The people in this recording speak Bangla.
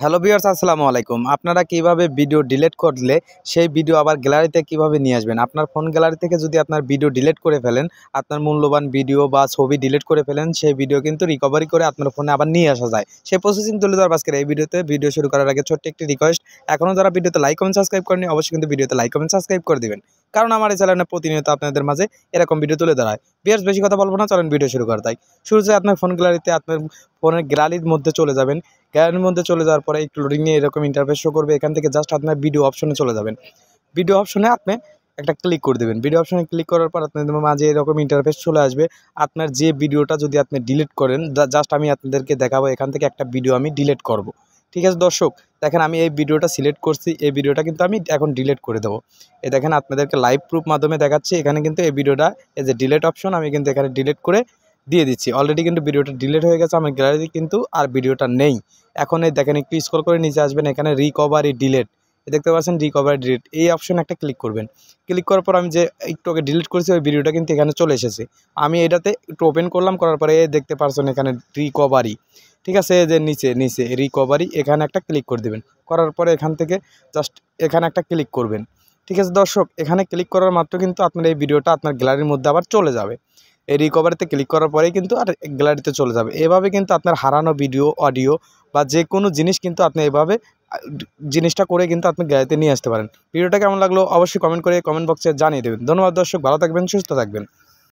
হ্যালো ভিউয়ার্স, আসসালামু আলাইকুম। আপনারা কিভাবে ভিডিও ডিলিট করলে সেই ভিডিও আবার গ্যালারিতে কিভাবে নিয়ে আসবেন? আপনার ফোন গ্যালারি থেকে যদি আপনার ভিডিও ডিলিট করে ফেলেন, আপনার মূল্যবান ভিডিও বা ছবি ডিলিট করে ফেলেন, সেই ভিডিও কিন্তু রিকভারি করে আপনার ফোনে আবার নিয়ে আসা যায়। সেই প্রসেসিং তুলে ধরবো আজকের এই ভিডিওতে। ভিডিও শুরু করার আগে ছোট্ট একটি রিকোয়েস্ট, এখনও যারা ভিডিওতে লাইক কমেন্ট সাবস্ক্রাইব করেনি অবশ্যই কিন্তু ভিডিওতে লাইক কমেন্ট সাবস্ক্রাইব করে দিবেন, কারণ আমার এই চ্যানেলে প্রতিনিয়ত আপনাদের মাঝে এরকম ভিডিও তুলে ধরা হয়। ভিউয়ার্স, বেশি কথা বলবো না, চলেন ভিডিও শুরু করা। তাই শুরুতে আপনার ফোন গ্যালারিতে আপনার ফোনের গ্যালারির মধ্যে চলে যাবেন। গ্যালারির মধ্যে চলে যাওয়ার পরে একটু লোডিং নিয়ে এরকম ইন্টারফেস শো করবে। এখান থেকে জাস্ট আপনার ভিডিও অপশনে চলে যাবেন। ভিডিও অপশনে আপনি একটা ক্লিক করে দেবেন। ভিডিও অপশনে ক্লিক করার পর আপনাদের মাঝে এরকম ইন্টারফেস চলে আসবে। আপনার যে ভিডিওটা যদি আপনি ডিলিট করেন, জাস্ট আমি আপনাদেরকে দেখাবো এখান থেকে একটা ভিডিও আমি ডিলিট করব। ঠিক আছে দর্শক, দেখেন আমি এই ভিডিওটা সিলেক্ট করছি। এই ভিডিওটা কিন্তু আমি এখন ডিলিট করে দেবো। এই দেখেন আপনাদেরকে লাইভ প্রুফ মাধ্যমে দেখাচ্ছি। এখানে কিন্তু এই ভিডিওটা, এই যে ডিলিট অপশন, আমি কিন্তু এখানে ডিলিট করে দিয়ে দিচ্ছি। অলরেডি কিন্তু ভিডিওটা ডিলিট হয়ে গেছে আমার গ্যালারি, কিন্তু আর ভিডিওটা নেই। এখন এই দেখেন একটু স্ক্রল করে নিচে আসবেন, এখানে রিকভারি ডিলিট দেখতে পাচ্ছেন, রিকভারি ডিলিট এই অপশনে একটা ক্লিক করবেন। ক্লিক করার পর আমি যে একটু আগে ডিলিট করেছি ওই ভিডিওটা কিন্তু এখানে চলে এসেছে। আমি এটাতে একটু ওপেন করলাম, করার পরে দেখতে পাচ্ছেন এখানে রিকভারি, ঠিক আছে, এই যে নিচে নিচে রিকভারি, এখানে একটা ক্লিক করে দেবেন। করার পরে এখান থেকে জাস্ট এখানে একটা ক্লিক করবেন। ঠিক আছে দর্শক, এখানে ক্লিক করার মাত্র কিন্তু আপনার এই ভিডিওটা আপনার গ্যালারির মধ্যে আবার চলে যাবে। এই রিকভারিতে ক্লিক করার পরেই কিন্তু আর গ্যালারিতে চলে যাবে। এভাবে কিন্তু আপনার হারানো ভিডিও, অডিও বা যে কোনো জিনিস কিন্তু আপনি এভাবে জিনিসটা করে কিন্তু আপনি গ্যালারিতে নিয়ে আসতে পারেন। ভিডিওটা কেমন লাগলো অবশ্যই কমেন্ট করে কমেন্ট বক্সে জানিয়ে দেবেন। ধন্যবাদ দর্শক, ভালো থাকবেন, সুস্থ থাকবেন।